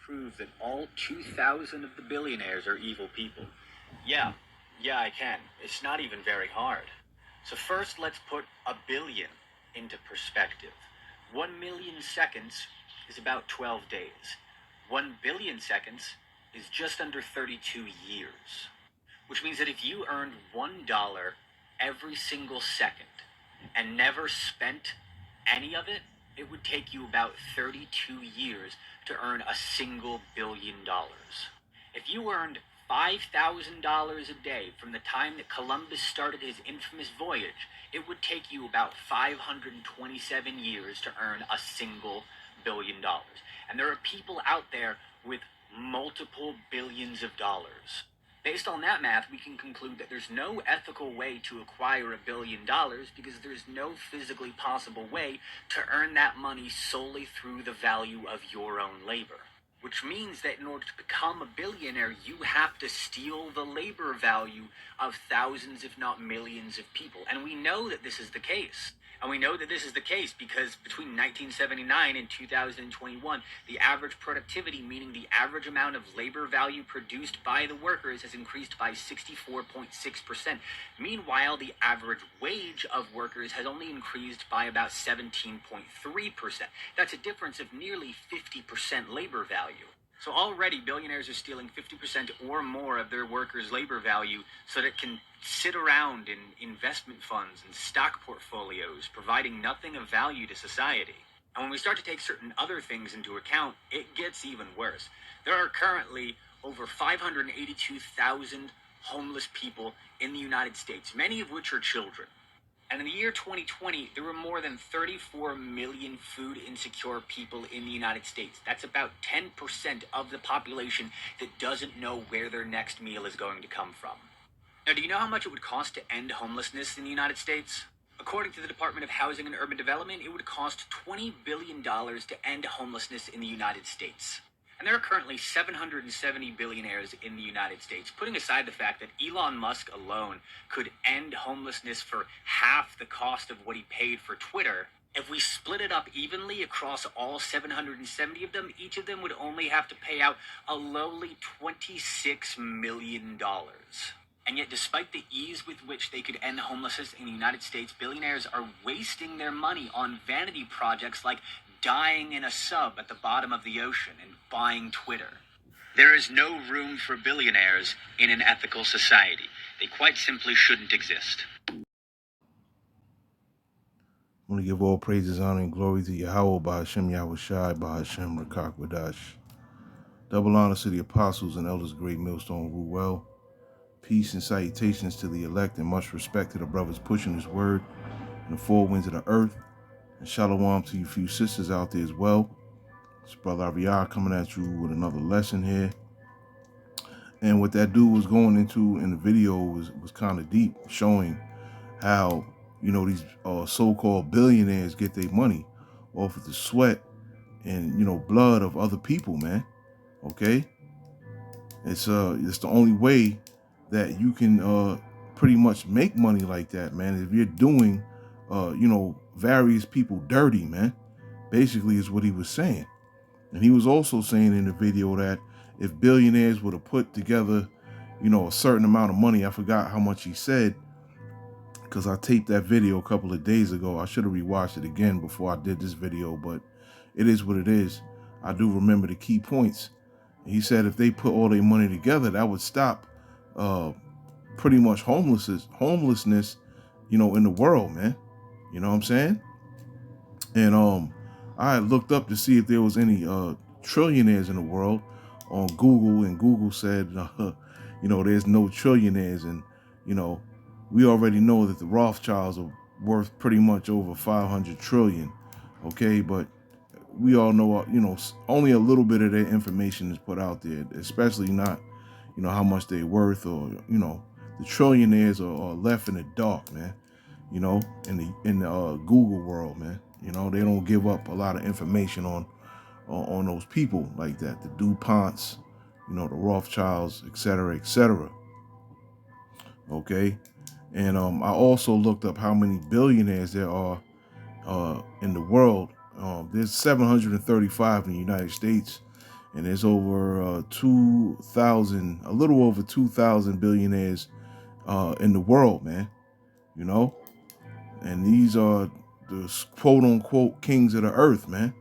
Prove that all 2,000 of the billionaires are evil people? Yeah, yeah, I can. It's not even very hard. So, first, let's put a billion into perspective. 1 million seconds is about 12 days. 1 billion seconds is just under 32 years. Which means that if you earned $1 every single second and never spent any of it, it would take you about 32 years to earn a single $1 billion. If you earned $5,000 a day from the time that Columbus started his infamous voyage, it would take you about 527 years to earn a single $1 billion. And there are people out there with multiple billions of dollars. Based on that math, we can conclude that there's no ethical way to acquire $1 billion because there's no physically possible way to earn that money solely through the value of your own labor. Which means that in order to become a billionaire, you have to steal the labor value of thousands, if not millions, of people. And we know that this is the case. And we know that this is the case because between 1979 and 2021, the average productivity, meaning the average amount of labor value produced by the workers, has increased by 64.6%. Meanwhile, the average wage of workers has only increased by about 17.3%. That's a difference of nearly 50% labor value. So already billionaires are stealing 50% or more of their workers' labor value so that it can sit around in investment funds and stock portfolios, providing nothing of value to society. And when we start to take certain other things into account, it gets even worse. There are currently over 582,000 homeless people in the United States, many of which are children. And in the year 2020, there were more than 34 million food insecure people in the United States. That's about 10% of the population that doesn't know where their next meal is going to come from. Now, do you know how much it would cost to end homelessness in the United States? According to the Department of Housing and Urban Development, it would cost $20 billion to end homelessness in the United States. And there are currently 770 billionaires in the United States, putting aside the fact that Elon Musk alone could end homelessness for half the cost of what he paid for Twitter. If we split it up evenly across all 770 of them, each of them would only have to pay out a lowly $26 million. And yet, despite the ease with which they could end homelessness in the United States, billionaires are wasting their money on vanity projects like dying in a sub at the bottom of the ocean and buying Twitter. There is no room for billionaires in an ethical society. They quite simply shouldn't exist. I want to give all praises, honor, and glory to Yahweh, Bahashem Yahushai, Bahashem Rakak Wadash. Double honor to the apostles and elders, great millstone rule well. Peace and salutations to the elect, and much respect to the brothers pushing his word in the four winds of the earth. And shalom to you few sisters out there as well. It's Brother Aviyah coming at you with another lesson here. And what that dude was going into in the video was kind of deep, showing how, you know, these so-called billionaires get their money off of the sweat and, you know, blood of other people, man. Okay? It's the only way that you can pretty much make money like that, man. If you're doing you know, various people dirty, man. Basically is what he was saying. And he was also saying in the video that if billionaires would have put together, you know, a certain amount of money, I forgot how much he said, because I taped that video a couple of days ago. I should have rewatched it again before I did this video, but it is what it is. I do remember the key points. He said if they put all their money together, that would stop pretty much homelessness, you know, in the world, man. You know what I'm saying? And I had looked up to see if there was any trillionaires in the world on Google, and Google said, you know, there's no trillionaires, and you know, we already know that the Rothschilds are worth pretty much over 500 trillion. Okay, but we all know, you know, only a little bit of their information is put out there, especially not, you know, how much they're worth, or, you know, the trillionaires are left in the dark, man. You know, in the Google world, man. You know, they don't give up a lot of information on those people like that, the DuPonts, you know, the Rothschilds, et cetera, et cetera. Okay, and I also looked up how many billionaires there are in the world. There's 735 in the United States, And there's over 2,000, a little over 2,000 billionaires in the world, man. You know, and these are the quote unquote kings of the earth, man.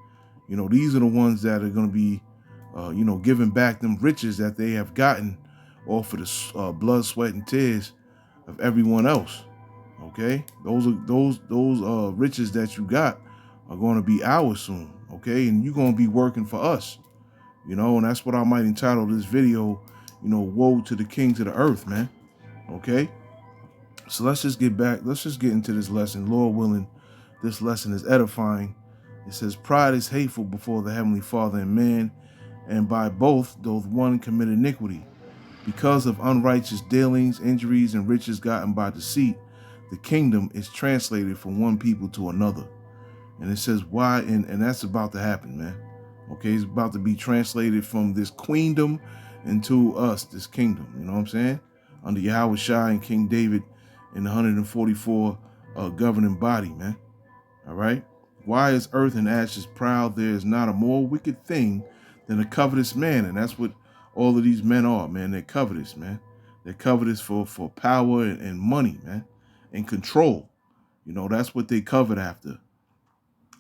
You know, these are the ones that are going to be, giving back them riches that they have gotten off of the blood, sweat, and tears of everyone else. Okay, those riches that you got are going to be ours soon. Okay, and you're going to be working for us. You know, and that's what I might entitle this video. You know, woe to the kings of the earth, man. Okay, so let's just get back. Let's just get into this lesson. Lord willing, this lesson is edifying. It says, pride is hateful before the Heavenly Father and man, and by both doth one commit iniquity. Because of unrighteous dealings, injuries, and riches gotten by deceit, the kingdom is translated from one people to another. And it says why, and that's about to happen, man. Okay, it's about to be translated from this queendom into us, this kingdom. You know what I'm saying? Under Yahweh Shai and King David in the 144 governing body, man. All right. Why is earth and ashes proud? There is not a more wicked thing than a covetous man. And that's what all of these men are, man. They're covetous, man. They're covetous for power and money, man, and control. You know, that's what they covet after.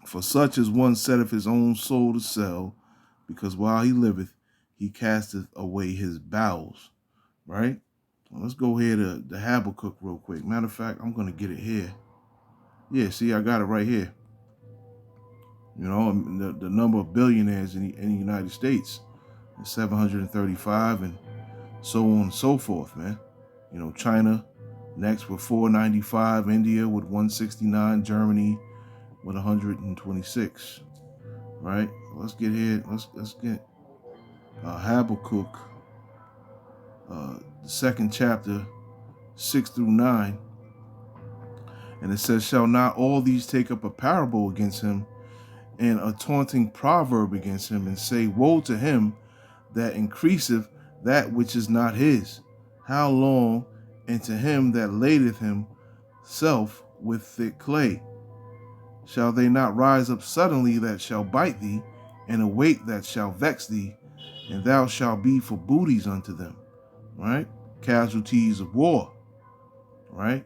For such as one setteth his own soul to sell, because while he liveth, he casteth away his bowels. Right? Well, let's go here to the Habakkuk real quick. Matter of fact, I'm going to get it here. Yeah, see, I got it right here. You know, the number of billionaires in the United States is 735 and so on and so forth, man. You know, China next with 495, India with 169, Germany with 126. Right? Let's get here. Let's get Habakkuk, the second chapter, 6 through 9. And it says, shall not all these take up a parable against him, and a taunting proverb against him, and say, woe to him that increaseth that which is not his? How long? And to him that ladeth himself with thick clay? Shall they not rise up suddenly that shall bite thee, and awake that shall vex thee, and thou shalt be for booties unto them? Right? Casualties of war. Right?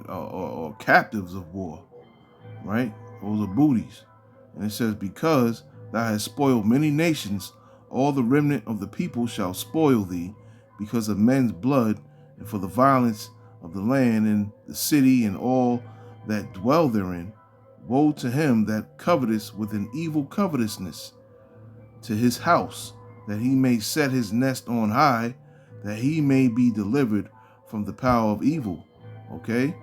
Or captives of war. Right? Those are booties. And it says, because thou hast spoiled many nations, all the remnant of the people shall spoil thee, because of men's blood, and for the violence of the land and the city and all that dwell therein. Woe to him that coveteth with an evil covetousness, to his house, that he may set his nest on high, that he may be delivered from the power of evil. Okay?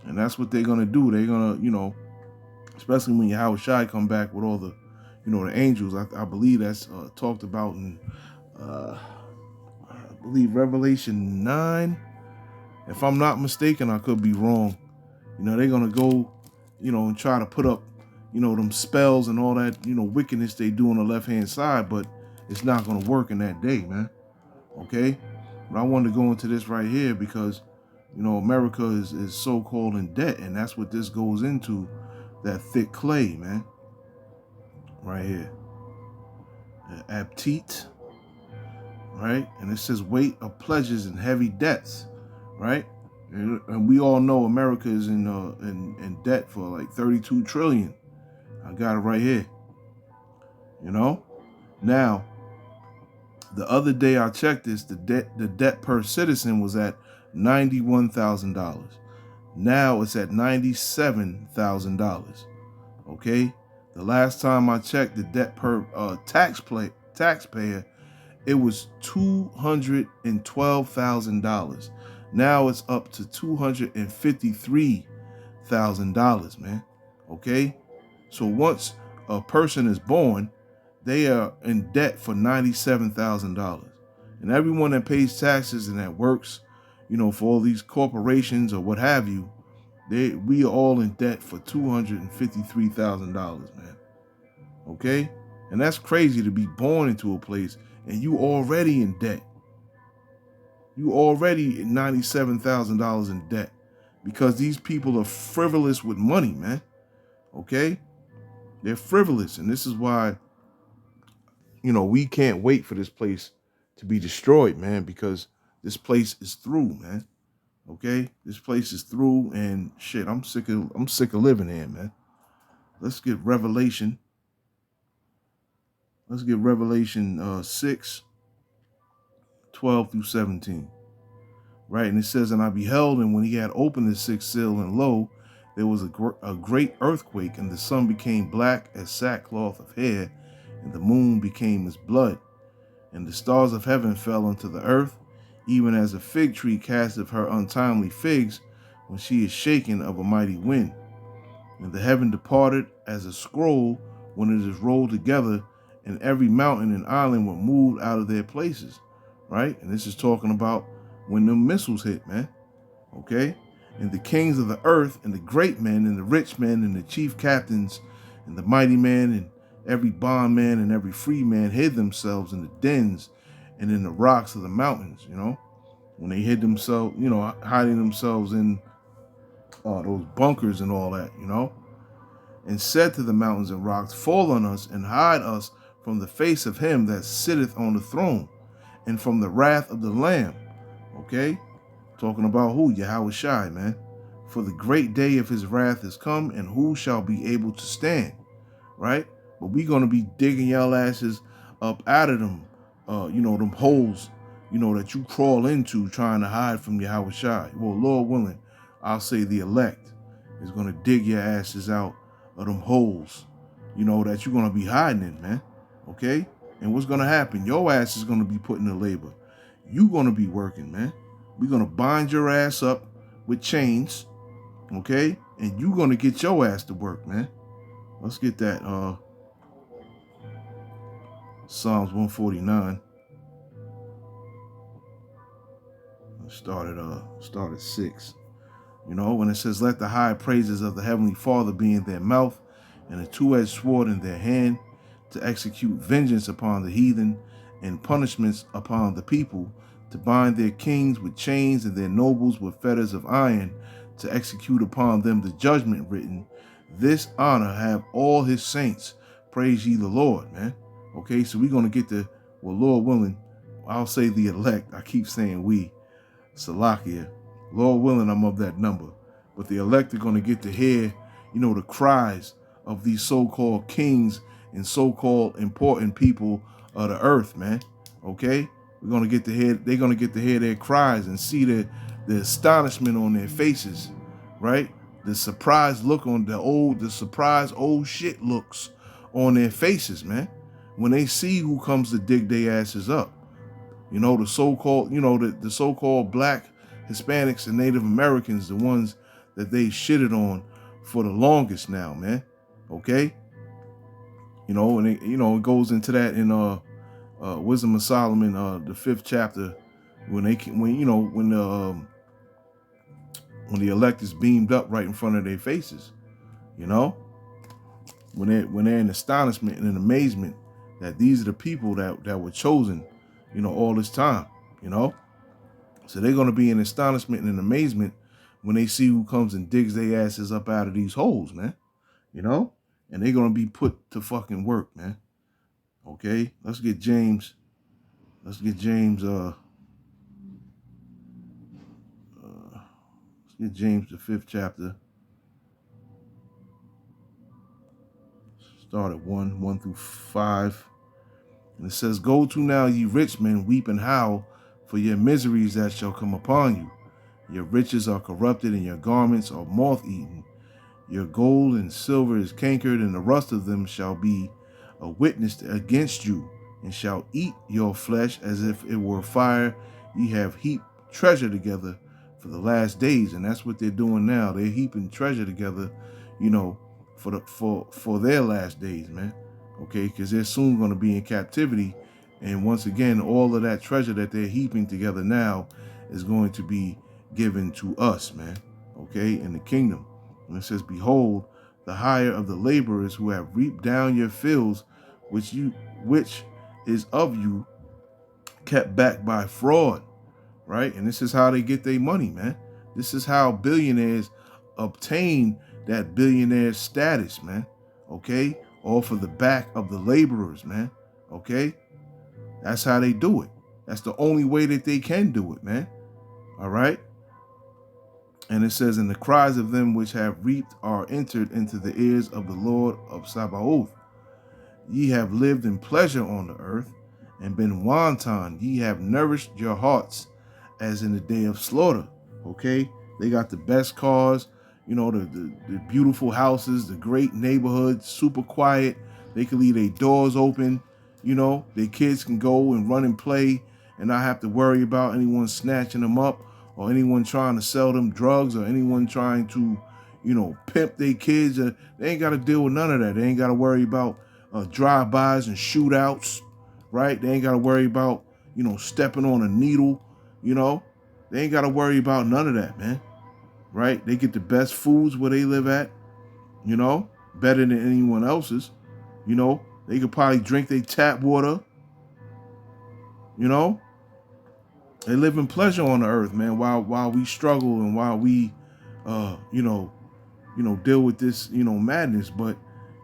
And that's what they're going to do. They're going to, especially when Yahweh Shai come back with all the, the angels. I believe that's talked about in, I believe, Revelation 9. If I'm not mistaken, I could be wrong. They're going to go, and try to put up, them spells and all that, wickedness they do on the left-hand side, but it's not going to work in that day, man. Okay? But I wanted to go into this right here because, America is so-called in debt, and that's what this goes into. That thick clay, man. Right here. Aptit. Right? And it says weight of pleasures and heavy debts. Right? And we all know America is in debt for like 32 trillion. I got it right here. Now, the other day I checked this, the debt per citizen was at $91,000. Now it's at $97,000. Okay, the last time I checked the debt per taxpayer, it was $212,000. Now it's up to $253,000, man. Okay, so once a person is born, they are in debt for $97,000, and everyone that pays taxes and that works, for all these corporations or what have you, we are all in debt for $253,000, man. Okay? And that's crazy to be born into a place and you already in debt. You already $97,000 in debt because these people are frivolous with money, man. Okay? They're frivolous. And this is why we can't wait for this place to be destroyed, man, because this place is through, man. Okay, this place is through, and shit, I'm sick of living here, man. Let's get Revelation. Let's get Revelation 6, 12 through 17. Right, and it says, and I beheld, and when he had opened the sixth seal, and lo, there was a great earthquake, and the sun became black as sackcloth of hair, and the moon became as blood, and the stars of heaven fell unto the earth, even as a fig tree casteth her untimely figs when she is shaken of a mighty wind. And the heaven departed as a scroll when it is rolled together, and every mountain and island were moved out of their places. Right, and this is talking about when the missiles hit, man. Okay, and the kings of the earth, and the great men, and the rich men, and the chief captains, and the mighty man, and every bondman and every free man hid themselves in the dens and in the rocks of the mountains. When they hid themselves, hiding themselves in those bunkers and all that. And said to the mountains and rocks, fall on us and hide us from the face of him that sitteth on the throne, and from the wrath of the Lamb. Okay, talking about who? Yahweh Shai, man. For the great day of his wrath is come, and who shall be able to stand? Right? But we gonna be digging y'all asses up out of them, them holes, that you crawl into trying to hide from Yahweh Shai. Well, Lord willing, I'll say the elect is gonna dig your asses out of them holes, that you're gonna be hiding in, man. Okay? And what's gonna happen? Your ass is gonna be put in the labor. You gonna be working, man. We're gonna bind your ass up with chains, okay? And you gonna get your ass to work, man. Let's get that Psalms 149. Start at 6. When it says, let the high praises of the heavenly Father be in their mouth, and a two-edged sword in their hand, to execute vengeance upon the heathen, and punishments upon the people, to bind their kings with chains and their nobles with fetters of iron, to execute upon them the judgment written. This honor have all his saints. Praise ye the Lord, man. Okay, so we're going to get Lord willing, I'll say the elect. I keep saying we. Salakia. Lord willing, I'm of that number. But the elect are going to get to hear, the cries of these so-called kings and so-called important people of the earth, man. Okay? They're going to get to hear their cries and see the astonishment on their faces, right? The surprised look on the surprised old shit looks on their faces, man. When they see who comes to dig their asses up. The so-called, the so-called black Hispanics and Native Americans, the ones that they shitted on for the longest now, man. Okay? And it goes into that in Wisdom of Solomon, the 5th chapter, when the elect is beamed up right in front of their faces, when they're in astonishment and in amazement that these are the people that were chosen, all this time, So they're going to be in astonishment and in amazement when they see who comes and digs their asses up out of these holes, man. And they're going to be put to fucking work, man. Okay, let's get James. Let's get James, the 5th chapter. Start at 1 through 5. And it says, go to now, ye rich men, weep and howl for your miseries that shall come upon you. Your riches are corrupted, and your garments are moth-eaten. Your gold and silver is cankered, and the rust of them shall be a witness against you, and shall eat your flesh as if it were fire. Ye have heaped treasure together for the last days. And that's what they're doing now. They're heaping treasure together, for their last days, man. Okay, because they're soon going to be in captivity. And once again, all of that treasure that they're heaping together now is going to be given to us, man. Okay, in the kingdom. And it says, behold, the hire of the laborers who have reaped down your fields, which is of you, kept back by fraud. Right? And this is how they get their money, man. This is how billionaires obtain that billionaire status, man. Okay? All for the back of the laborers, man. Okay? That's how they do it. That's the only way that they can do it, man. All right? And it says, and the cries of them which have reaped are entered into the ears of the Lord of Sabaoth. Ye have lived in pleasure on the earth, and been wanton. Ye have nourished your hearts as in the day of slaughter. Okay? They got the best cars, the beautiful houses, the great neighborhoods, super quiet. They can leave their doors open. Their kids can go and run and play and not have to worry about anyone snatching them up or anyone trying to sell them drugs or anyone trying to, pimp their kids. They ain't got to deal with none of that. They ain't got to worry about drive-bys and shootouts, right? They ain't got to worry about, stepping on a needle, They ain't got to worry about none of that, man, right? They get the best foods where they live at, better than anyone else's, They could probably drink their tap water, They live in pleasure on the earth, man, while we struggle and while we, deal with this, madness. But,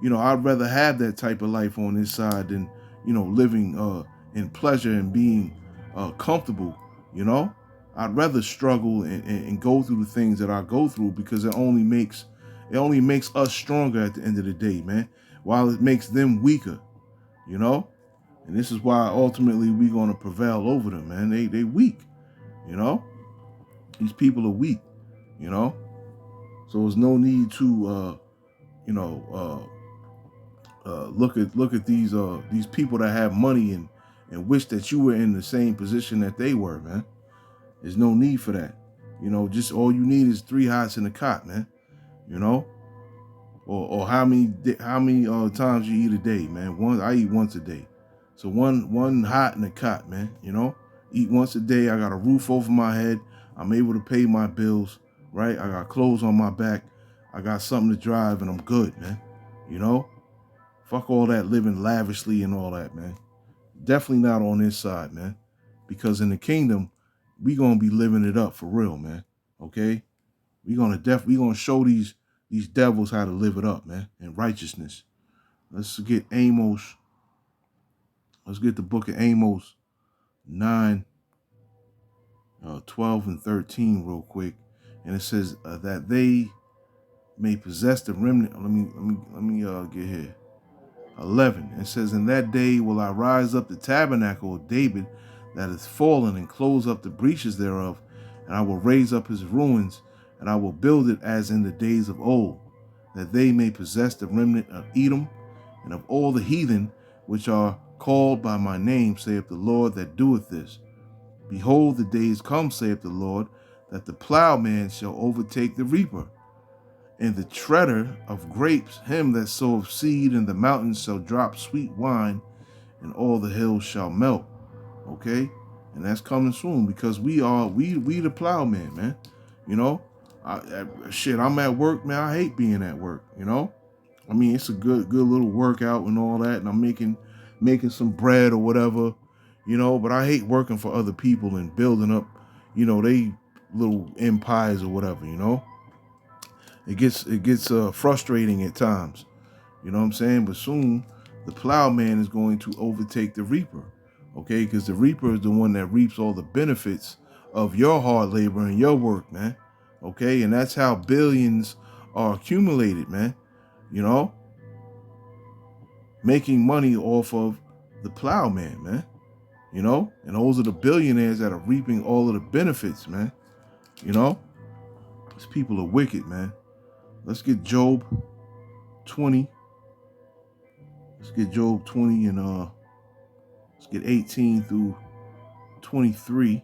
I'd rather have that type of life on this side than, living in pleasure and being comfortable, I'd rather struggle and go through the things that I go through because it only makes us stronger at the end of the day, man, while it makes them weaker, And this is why ultimately we're going to prevail over them, man. They weak, These people are weak, So there's no need to, look at these people that have money and wish that you were in the same position that they were, man. There's no need for that. Just all you need is 3 hots in a cot, man. Or how many times you eat a day, man. I eat once a day. So one hot in a cot, man. Eat once a day. I got a roof over my head. I'm able to pay my bills, right? I got clothes on my back. I got something to drive, and I'm good, man. Fuck all that living lavishly and all that, man. Definitely not on this side, man. Because in the kingdom, we gonna be living it up for real, man. Okay? We gonna show these devils how to live it up, man, in righteousness. Let's get Amos. Let's get the book of Amos 9, 12 and 13 real quick. And it says that they may possess the remnant. Let me get here. 11. It says, in that day will I rise up the tabernacle of David that is fallen and close up the breaches thereof, and I will raise up his ruins, and I will build it as in the days of old, that they may possess the remnant of Edom and of all the heathen which are called by my name, saith the Lord that doeth this. Behold, the days come, saith the Lord, that the plowman shall overtake the reaper, and the treader of grapes him that soweth seed, and the mountains shall drop sweet wine, and all the hills shall melt. Okay? And that's coming soon because we the plowman, man. I'm at work, man. I hate being at work, it's a good little workout and all that, and I'm making some bread or whatever, but I hate working for other people and building up, they little empires or whatever, It gets frustrating at times, you know what I'm saying? But soon the plowman is going to overtake the reaper, okay? Because the reaper is the one that reaps all the benefits of your hard labor and your work, man, okay? And that's how billions are accumulated, man, making money off of the plowman, man, and those are the billionaires that are reaping all of the benefits, man, These people are wicked, man. Let's get Job 20. Let's get Job 20 and let's get 18 through 23.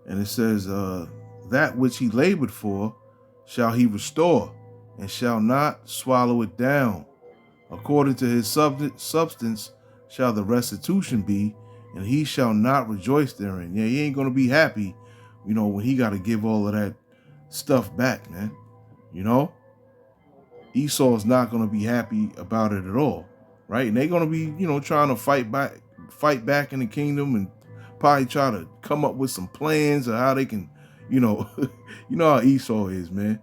And it says, that which he labored for shall he restore, and shall not swallow it down. According to his substance shall the restitution be, and he shall not rejoice therein. Yeah, he ain't going to be happy, when he got to give all of that stuff back, man. Esau's not going to be happy about it at all, right? And they're going to be, trying to fight back in the kingdom and probably try to come up with some plans of how they can, how Esau is, man.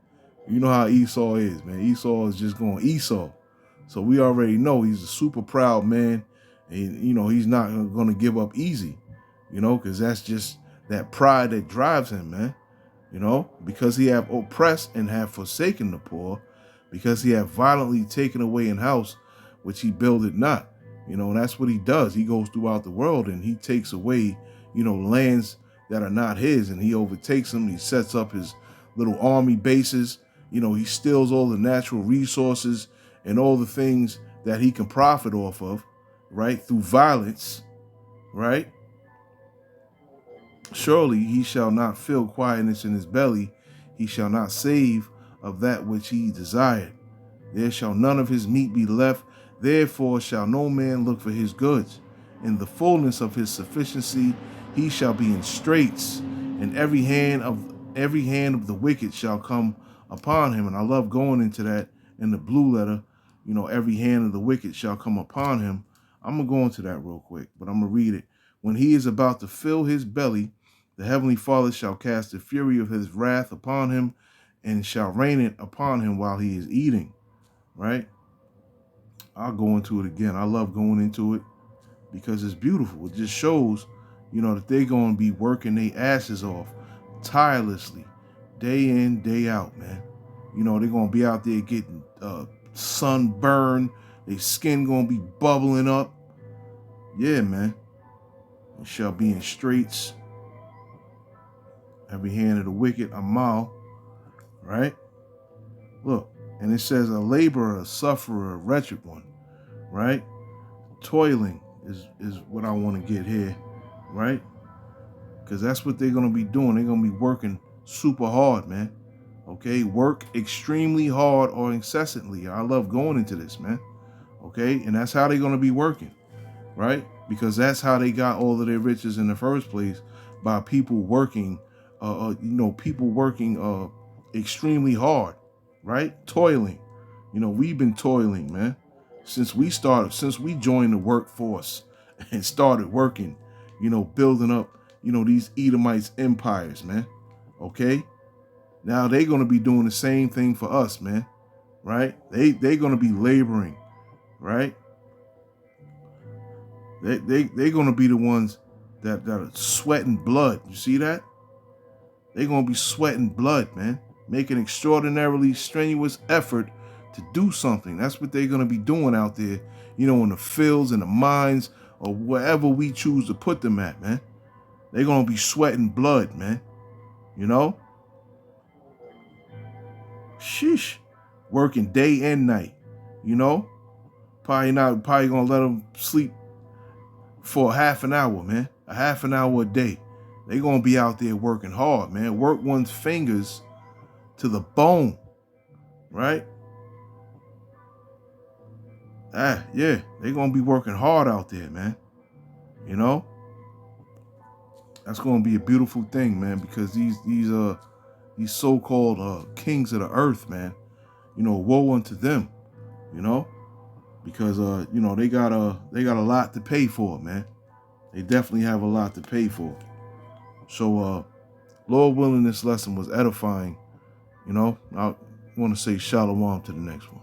Esau is just going Esau. So we already know he's a super proud man, and he's not going to give up easy, because that's just that pride that drives him, man. Because he have oppressed and have forsaken the poor, because he have violently taken away an house which he builded not. That's what he does. He goes throughout the world and he takes away, lands that are not his, and he overtakes them. He sets up his little army bases. He steals all the natural resources and all the things that he can profit off of, right? Through violence, right? Surely he shall not feel quietness in his belly. He shall not save of that which he desired. There shall none of his meat be left. Therefore shall no man look for his goods. In the fullness of his sufficiency he shall be in straits, and every hand of the wicked shall come upon him. And I love going into that in the blue letter. Every hand of the wicked shall come upon him. I'm going to go into that real quick, but I'm going to read it. When he is about to fill his belly, the heavenly Father shall cast the fury of his wrath upon him, and shall rain it upon him while he is eating. Right? I'll go into it again. I love going into it because it's beautiful. It just shows, that they're going to be working their asses off tirelessly, day in, day out, man. They're going to be out there getting sunburn. Their skin going to be bubbling up. Yeah, man. It shall be in straits. Every hand of the wicked a mile. Right? Look, and it says a laborer, a sufferer, a wretched one. Right? Toiling is what I want to get here. Right? Because that's what they're going to be doing. They're going to be working super hard, man. Okay? Work extremely hard or incessantly. I love going into this, man. Okay? And that's how they're going to be working. Right? Because that's how they got all of their riches in the first place, by people working, extremely hard, right? Toiling. We've been toiling, man, since we joined the workforce and started working, building up, these Edomites empires, man. Okay. Now they're going to be doing the same thing for us, man. Right? They're going to be laboring, right? They're going to be the ones that are sweating blood. You see that? They're going to be sweating blood, man. Making extraordinarily strenuous effort to do something. That's what they're going to be doing out there, in the fields and the mines or wherever we choose to put them at, man. They're going to be sweating blood, man. Sheesh. Working day and night, Probably going to let them sleep for a half an hour, man. A half an hour a day. They're going to be out there working hard, man. Work one's fingers to the bone, right? Yeah, they're going to be working hard out there, man. That's going to be a beautiful thing, man, because these so-called kings of the earth, man, woe unto them, because they got a lot to pay for, man. They definitely have a lot to pay for. So Lord willing, this lesson was edifying. I want to say shalom to the next one.